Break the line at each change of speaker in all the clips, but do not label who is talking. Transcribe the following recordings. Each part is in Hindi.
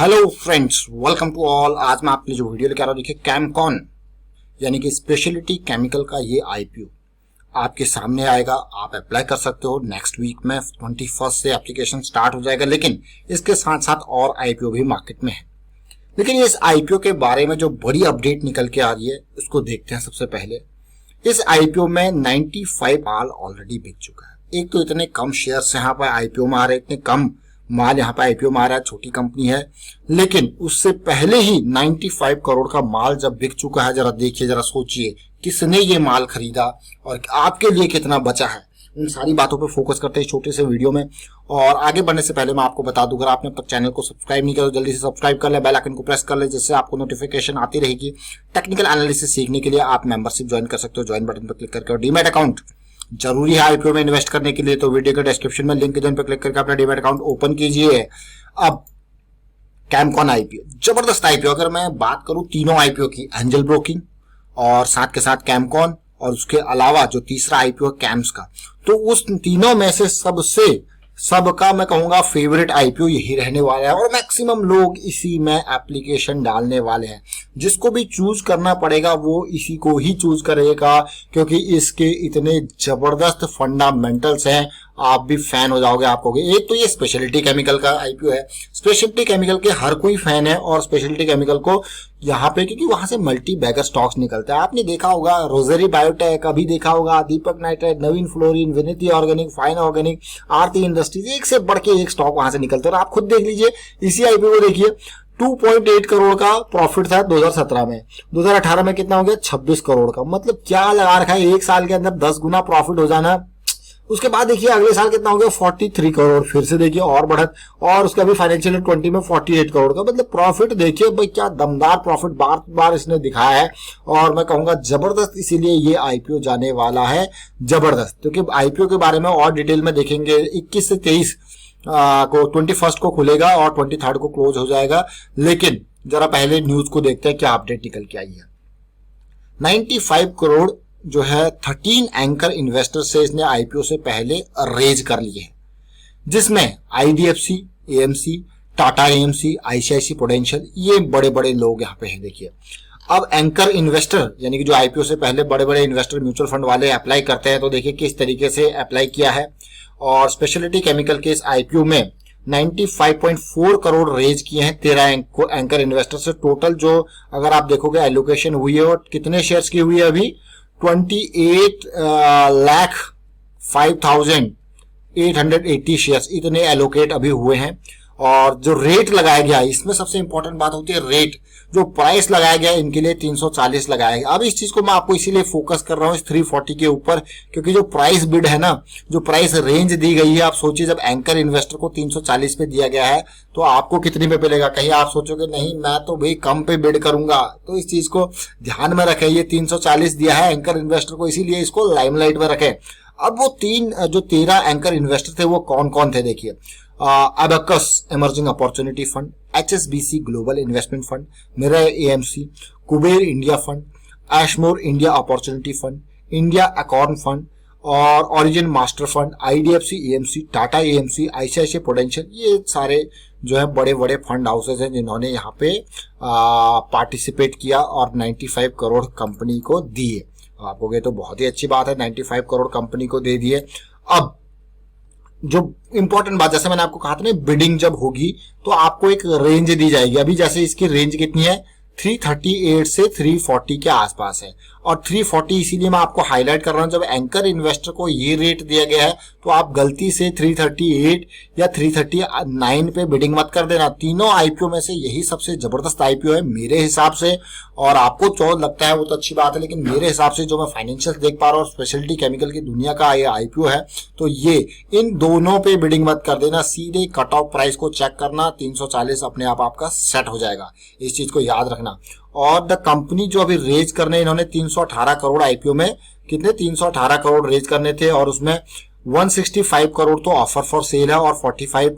Hello friends, welcome to all. आज मैं आपके लिए जो वीडियो लेकर आ रहा हूँ, देखिए कैमकॉन यानी कि स्पेशलिटी केमिकल का ये आईपीओ आपके सामने आएगा। आप अप्लाई कर सकते हो। नेक्स्ट वीक में 21 से एप्लीकेशन स्टार्ट हो जाएगा, लेकिन इसके साथ साथ और आईपीओ भी मार्केट में है। लेकिन इस आईपीओ के बारे में जो बड़ी अपडेट निकल के आ रही है उसको देखते हैं। सबसे पहले इस आईपीओ में 95 माल ऑलरेडी बिक चुका है। एक तो इतने कम शेयर्स यहाँ पर आईपीओ में आ रहे, इतने कम माल यहाँ पे आईपीओ में आ रहा है, छोटी कंपनी है, लेकिन उससे पहले ही 95 करोड़ का माल जब बिक चुका है, जरा देखिए, जरा सोचिए किसने ये माल खरीदा और आपके लिए कितना बचा है। उन सारी बातों पे फोकस करते हैं छोटे से वीडियो में। और आगे बढ़ने से पहले मैं आपको बता दूं, अगर आपने अब तक चैनल को सब्सक्राइब नहीं किया तो जल्दी से सब्सक्राइब कर ले, बेल आइकन को प्रेस कर ले, जिससे आपको नोटिफिकेशन आती रहेगी। टेक्निकल एनालिसिस सीखने के लिए आप मेंबरशिप ज्वाइन कर सकते हो। ज्वाइन बटन पर क्लिक करके। और डीमैट अकाउंट जरूरी है आईपीओ में इन्वेस्ट करने के लिए, तो वीडियो के डिस्क्रिप्शन में लिंक पर क्लिक करके अपना डीमैट अकाउंट ओपन कीजिए। अब कैमकॉन आईपीओ जबरदस्त आईपीओ। अगर मैं बात करूं तीनों आईपीओ की, एंजल ब्रोकिंग और साथ के साथ कैमकॉन और उसके अलावा जो तीसरा आईपीओ कैम्स का, तो उस तीनों में से सबका मैं कहूंगा फेवरेट आईपीओ यही रहने वाला है। और मैक्सिमम लोग इसी में एप्लीकेशन डालने वाले हैं। जिसको भी चूज करना पड़ेगा वो इसी को ही चूज करेगा, क्योंकि इसके इतने जबरदस्त फंडामेंटल्स हैं, आप भी फैन हो जाओगे। आप कहोगे एक तो ये स्पेशलिटी केमिकल का आईपीओ है। स्पेशलिटी केमिकल के हर कोई फैन है, और स्पेशलिटी केमिकल को यहाँ पे क्योंकि वहां से मल्टी बैगर स्टॉक्स निकलता है। आपने देखा होगा रोजरी बायोटेक, अभी देखा होगा दीपक नाइट्राइट, नवीन फ्लोरिन, विनीति ऑर्गेनिक, फाइन ऑर्गेनिक, आरती इंडस्ट्रीज, एक से बढ़ के एक स्टॉक वहां से निकलते हैं। और आप खुद देख लीजिए, इसी आईपीओ को देखिए, 2.8 करोड़ का प्रॉफिट था 2017 में, 2018 में कितना हो गया 26 करोड़ का। मतलब क्या लगा रखा है, एक साल के अंदर 10 गुना प्रॉफिट हो जाना। उसके बाद देखिए अगले साल कितना हो गया 43 करोड़, फिर से देखिए और बढ़त, और उसका भी फाइनेंशियल 20 में 48 करोड़ का। मतलब प्रॉफिट देखिए भाई, क्या दमदार प्रॉफिट बार बार इसने दिखाया है। और मैं कहूंगा जबरदस्त, इसीलिए ये आईपीओ जाने वाला है जबरदस्त। क्योंकि आईपीओ के बारे में और डिटेल में देखेंगे। 21 से 23 को 21 को खुलेगा और 23 को क्लोज हो जाएगा। लेकिन जरा पहले न्यूज को देखते हैं क्या अपडेट निकल के आई है। 95 करोड़ जो है 13 एंकर इन्वेस्टर से इसने आईपीओ से पहले रेज कर लिए हैं, जिसमें IDFC, AMC, Tata AMC, ICICI Prudential, ये बड़े बड़े लोग यहाँ पे हैं। देखिए अब एंकर इन्वेस्टर यानी कि जो आईपीओ से पहले बड़े बड़े इन्वेस्टर, म्यूचुअल फंड वाले अप्लाई करते हैं, तो देखिए किस तरीके से अप्लाई किया है। और स्पेशलिटी केमिकल के इस आईपीओ में 95.4 करोड़ रेज किए हैं 13 एंकर इन्वेस्टर से। टोटल जो अगर आप देखोगे एलोकेशन हुई है, और कितने शेयर्स की हुई है अभी 28,05,880 शेयर्स इतने एलोकेट अभी हुए हैं। और जो रेट लगाया गया है, इसमें सबसे इंपॉर्टेंट बात होती है रेट। जो प्राइस लगाया गया है इनके लिए 340 लगाया गया। अब इस चीज को मैं आपको इसीलिए फोकस कर रहा हूँ इस 340 के ऊपर, क्योंकि जो प्राइस बिड है ना, जो प्राइस रेंज दी गई है, आप सोचिए जब एंकर इन्वेस्टर को 340 पे दिया गया है तो आपको कितने पे मिलेगा। कहीं आप सोचोगे नहीं मैं तो भाई कम पे बिड करूंगा, तो इस चीज को ध्यान में रखें। ये 340 दिया है एंकर इन्वेस्टर को, इसीलिए इसको लाइमलाइट में रखें। अब वो 13 एंकर इन्वेस्टर थे वो कौन कौन थे देखिए। Abacus emerging opportunity fund, HSBC global investment fund, Mirror AMC, Kuber India fund, Ashmore India opportunity fund, India Acorn fund और origin master fund, IDFC AMC, Tata AMC, ICICI prudential, ये सारे जो है बड़े बड़े फंड हाउसेज हैं जिन्होंने यहाँ पे पार्टिसिपेट किया और 95 करोड़ कंपनी को दिए। आप कहोगे तो बहुत ही अच्छी बात है, 95 करोड़ कंपनी को दे दिए। अब जो इंपॉर्टेंट बात, जैसे मैंने आपको कहा था ना, बिडिंग जब होगी तो आपको एक रेंज दी जाएगी। अभी जैसे इसकी रेंज कितनी है 338 से 340 के आसपास है। और 340 इसीलिए मैं आपको हाईलाइट कर रहा हूं, जब एंकर इन्वेस्टर को ये रेट दिया गया है तो आप गलती से 338 या 339 पे बिडिंग मत कर देना। तीनों आईपीओ में से यही सबसे जबरदस्त आईपीओ है मेरे हिसाब से। और आपको जो लगता है वो तो अच्छी बात है, लेकिन मेरे हिसाब से जो मैं फाइनेंशियल देख पा रहा हूँ, स्पेशलिटी केमिकल की दुनिया का ये आईपीओ है, तो ये इन दोनों पे बिडिंग मत कर देना। सीधे कट ऑफ प्राइस को चेक करना, 340 अपने आप आपका सेट हो जाएगा। इस चीज को याद रखना। और द कंपनी जो अभी रेज करने, इन्होंने 318 करोड़ आईपीओ में, कितने 318 करोड़ रेज करने थे, और उसमें 165 करोड़ तो ऑफर फॉर सेल है और 45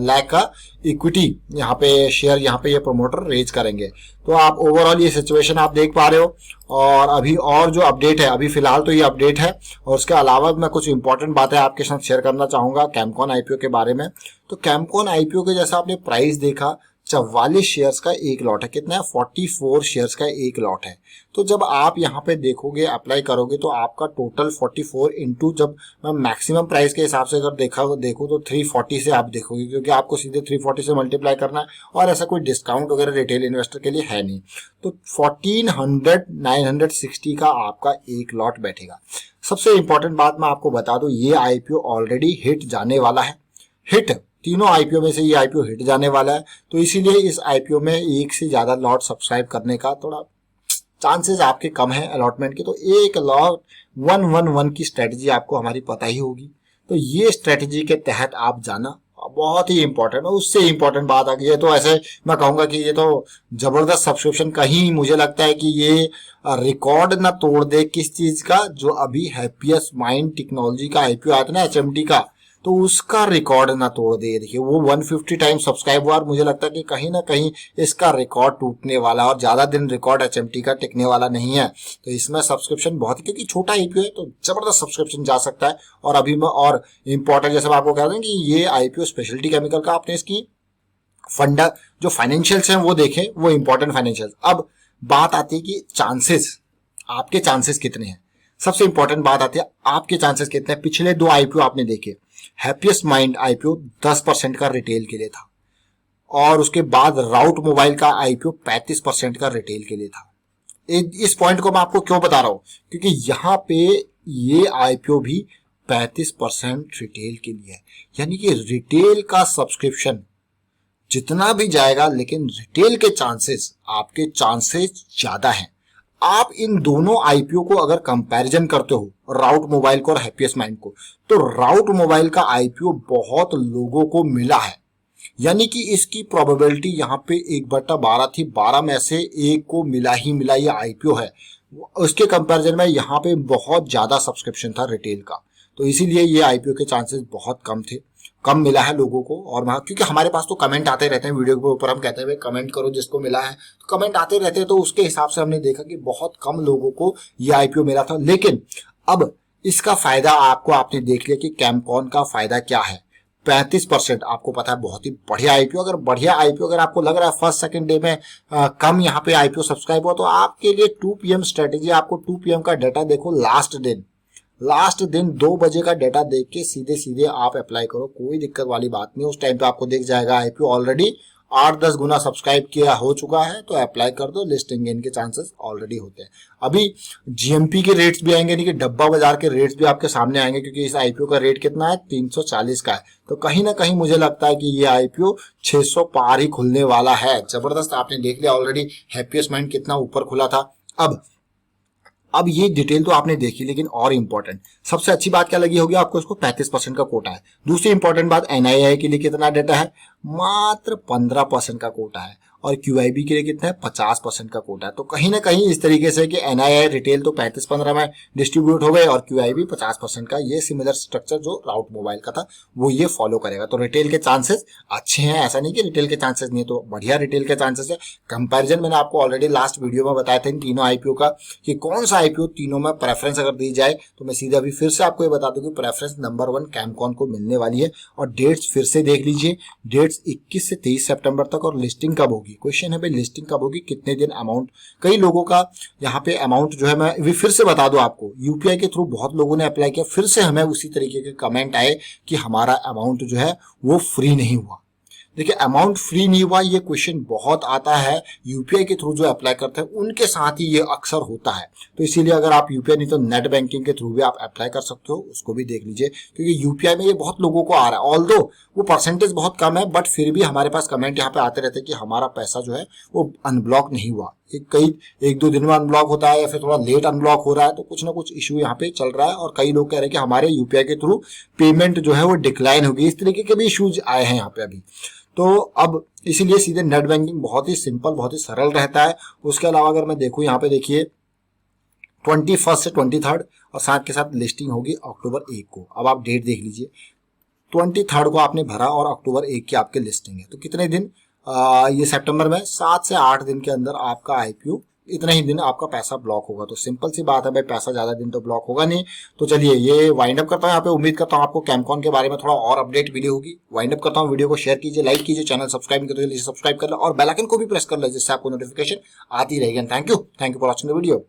लाख का इक्विटी यहाँ पे शेयर यहाँ पे ये प्रमोटर रेज करेंगे। तो आप ओवरऑल ये सिचुएशन आप देख पा रहे हो। और अभी और जो अपडेट है, अभी फिलहाल तो ये अपडेट है, और उसके अलावा मैं कुछ इंपॉर्टेंट बातें आपके साथ शेयर करना चाहूंगा कैमकॉन आईपीओ के बारे में। तो कैमकॉन आईपीओ के जैसा आपने प्राइस देखा 44 शेयर्स का एक लॉट है। कितना है? 44 शेयर्स का एक लॉट है। तो जब आप यहाँ पे देखोगे, अप्लाई करोगे, तो आपका टोटल 44 इंटू, जब मैं मैक्सिमम प्राइस के हिसाब से अगर देखो तो 340 से आप देखोगे, क्योंकि आपको सीधे 340 से मल्टीप्लाई करना है और ऐसा कोई डिस्काउंट वगैरह रिटेल इन्वेस्टर के लिए है नहीं। तो 14,960 का आपका एक लॉट बैठेगा। सबसे इंपॉर्टेंट बात मैं आपको बता दूं, ये आईपीओ ऑलरेडी हिट जाने वाला है। हिट तीनों आईपीओ में से ये आईपीओ हिट जाने वाला है, तो इसीलिए इस आईपीओ में एक से ज्यादा लॉट सब्सक्राइब करने का थोड़ा चांसेस आपके कम है अलॉटमेंट के। तो एक लॉट 111 की स्ट्रेटजी आपको हमारी पता ही होगी, तो ये स्ट्रेटजी के तहत आप जाना बहुत ही इंपॉर्टेंट है। उससे इंपॉर्टेंट बात आ गई है, तो ऐसे मैं कहूंगा कि ये तो जबरदस्त सब्सक्रिप्शन, कहीं मुझे लगता है कि ये रिकॉर्ड ना तोड़ दे किस चीज का, जो अभी हैप्पीएस्ट माइंड टेक्नोलॉजी का आईपीओ आया था ना, एचएमटी का, तो उसका रिकॉर्ड ना तोड़ दे। देखिए वो 150 टाइम सब्सक्राइब हुआ और मुझे लगता है कि कहीं ना कहीं इसका रिकॉर्ड टूटने वाला, और ज्यादा दिन रिकॉर्ड एचएमटी का टिकने वाला नहीं है। तो इसमें सब्सक्रिप्शन बहुत ही, क्योंकि छोटा आईपीओ है तो जबरदस्त सब्सक्रिप्शन जा सकता है। और अभी मैं और इंपॉर्टेंट, जैसे मैं आपको कह रहा हूं कि ये आईपीओ स्पेशलिटी केमिकल का, आपने इसकी फंडा जो फाइनेंशियल्स हैं वो देखें, वो इंपॉर्टेंट फाइनेंशियल्स। अब बात आती है कि चांसेस, आपके चांसेस कितने हैं। सबसे इंपॉर्टेंट बात आती है आपके चांसेस कितने हैं। पिछले दो आईपीओ आपने देखे, हैप्पीएस्ट माइंड आईपीओ 10% का रिटेल के लिए था, और उसके बाद राउट मोबाइल का आईपीओ 35% का रिटेल के लिए था। इस पॉइंट को मैं आपको क्यों बता रहा हूं, क्योंकि यहां पे ये आईपीओ भी 35% रिटेल के लिए है। यानी कि रिटेल का सब्सक्रिप्शन जितना भी जाएगा, लेकिन रिटेल के चांसेस, आपके चांसेस ज्यादा हैं। आप इन दोनों आईपीओ को अगर कंपैरिजन करते हो, राउट मोबाइल को और हैप्पीएस्ट माइंड को, तो राउट मोबाइल का आईपीओ बहुत लोगों को मिला है। यानी कि इसकी प्रोबेबिलिटी यहाँ पे 1/12 थी, 12 में से एक को मिला ही मिला ये आईपीओ है। उसके कंपैरिजन में यहाँ पे बहुत ज्यादा सब्सक्रिप्शन था रिटेल का, तो इसीलिए ये आईपीओ के चांसेस बहुत कम थे, कम मिला है लोगों को। और वहां क्योंकि हमारे पास तो कमेंट आते रहते हैं वीडियो के ऊपर, हम कहते हैं भाई कमेंट करो जिसको मिला है, तो कमेंट आते रहते हैं, तो उसके हिसाब से हमने देखा कि बहुत कम लोगों को ये आईपीओ मिला था। लेकिन अब इसका फायदा आपने देख लिया कि कैमकॉन का फायदा क्या है। 35% आपको पता है, बहुत ही बढ़िया आईपीओ। अगर बढ़िया आईपीओ अगर आपको लग रहा है फर्स्ट सेकंड डे में कम यहाँ पे आईपीओ सब्सक्राइब हुआ, तो आपके लिए 2 PM स्ट्रेटेजी। आपको 2 PM का डाटा देखो, लास्ट दिन 2 बजे का डाटा देख के सीधे आप अप्लाई करो, कोई दिक्कत वाली बात नहीं। उस टाइम पे आपको दिख जाएगा आईपीओ ऑलरेडी 8-10 गुना सब्सक्राइब किया हो चुका है, तो अप्लाई कर दो, लिस्टिंग गेन के चांसेस ऑलरेडी होते हैं। अभी जीएमपी के रेट्स भी आएंगे, यानी कि डब्बा बाजार के रेट्स भी आपके सामने आएंगे, क्योंकि इस आईपीओ का रेट कितना है, 340 का है। तो कहीं ना कहीं मुझे लगता है कि ये आईपीओ 600 पार ही खुलने वाला है। जबरदस्त, आपने देख लिया ऑलरेडी हैप्पीएस्ट माइंड कितना ऊपर खुला था। अब ये डिटेल तो आपने देखी, लेकिन और इंपॉर्टेंट सबसे अच्छी बात क्या लगी होगी आपको, इसको 35% का कोटा है। दूसरी इंपॉर्टेंट बात, एनआईआई के लिए कितना डाटा है, मात्र 15% का कोटा है, और क्यूआईबी के लिए कितना है, 50% का कोटा है। तो कहीं ना कहीं इस तरीके से कि एनआईआई रिटेल तो 35-15 में डिस्ट्रीब्यूट हो गए, और क्यूआईबी 50% का, ये सिमिलर स्ट्रक्चर जो राउट मोबाइल का था वो ये फॉलो करेगा। तो रिटेल के चांसेस अच्छे हैं, ऐसा नहीं कि रिटेल के चांसेस नहीं, तो बढ़िया रिटेल के चांसेस है। कंपेरिजन मैंने आपको ऑलरेडी लास्ट वीडियो में बताया था इन तीनों आईपीओ का, कि कौन सा आईपीओ तीनों में प्रेफरेंस अगर दी जाए, तो मैं सीधा अभी फिर से आपको ये बता दूं कि प्रेफरेंस नंबर 1 कैमकॉन को मिलने वाली है। और डेट्स फिर से देख लीजिए, डेट्स 21 से 23 सितंबर तक। और लिस्टिंग कब होगी, क्वेश्चन है भाई लिस्टिंग कब होगी, कितने दिन, अमाउंट। कई लोगों का यहाँ पे अमाउंट जो है, मैं फिर से बता दूं आपको, यूपीआई के थ्रू बहुत लोगों ने अप्लाई किया, फिर से हमें उसी तरीके के कमेंट आए कि हमारा अमाउंट जो है वो फ्री नहीं हुआ। देखिए अमाउंट फ्री नहीं हुआ, ये क्वेश्चन बहुत आता है यूपीआई के थ्रू जो अप्लाई करते हैं उनके साथ ही ये अक्सर होता है। तो इसीलिए अगर आप यूपीआई नहीं तो नेट बैंकिंग के थ्रू भी आप अप्लाई कर सकते हो, उसको भी देख लीजिए, क्योंकि यूपीआई में ये बहुत लोगों को आ रहा है। ऑल्दो वो परसेंटेज बहुत कम है, बट फिर भी हमारे पास कमेंट यहाँ पे आते रहते हैं कि हमारा पैसा जो है वो अनब्लॉक नहीं हुआ। एक दो दिन में अनब्लॉक होता है, या फिर थोड़ा लेट अनब्लॉक हो रहा है, तो कुछ ना कुछ इशू यहाँ पे चल रहा है। और कई लोग कह रहे हैं कि हमारे यूपीआई के थ्रू पेमेंट जो है वो डिक्लाइन होगी, इस तरीके के भी इशूज आए हैं यहाँ पे अभी। तो अब इसीलिए सीधे नेट बैंकिंग बहुत ही सिंपल, बहुत ही सरल रहता है। उसके अलावा अगर मैं देखूं यहाँ पे देखिए 21 से 23 और साथ के साथ लिस्टिंग होगी अक्टूबर 1 को। अब आप डेट देख लीजिए, 23 को आपने भरा और अक्टूबर 1 की आपके लिस्टिंग है, तो कितने दिन, ये सितंबर में 7 से 8 दिन के अंदर आपका आईपीओ इतने ही दिन आपका पैसा ब्लॉक होगा। तो सिंपल सी बात है भाई, पैसा ज्यादा दिन तो ब्लॉक होगा नहीं। तो चलिए ये वाइंड अप करता हूँ यहाँ पे। उम्मीद करता हूँ आपको कैमकॉन के बारे में थोड़ा और अपडेट वीडियो होगी। वाइंड अप करता हूँ, वीडियो को शेयर कीजिए, लाइक कीजिए, चैनल सब्सक्राइब नहीं करते जल्दी से सब्सक्राइब कर लो और बेल आइकन को भी प्रेस कर लो जिससे आपको नोटिफिकेशन आती रहेगी। Thank you for watching the video.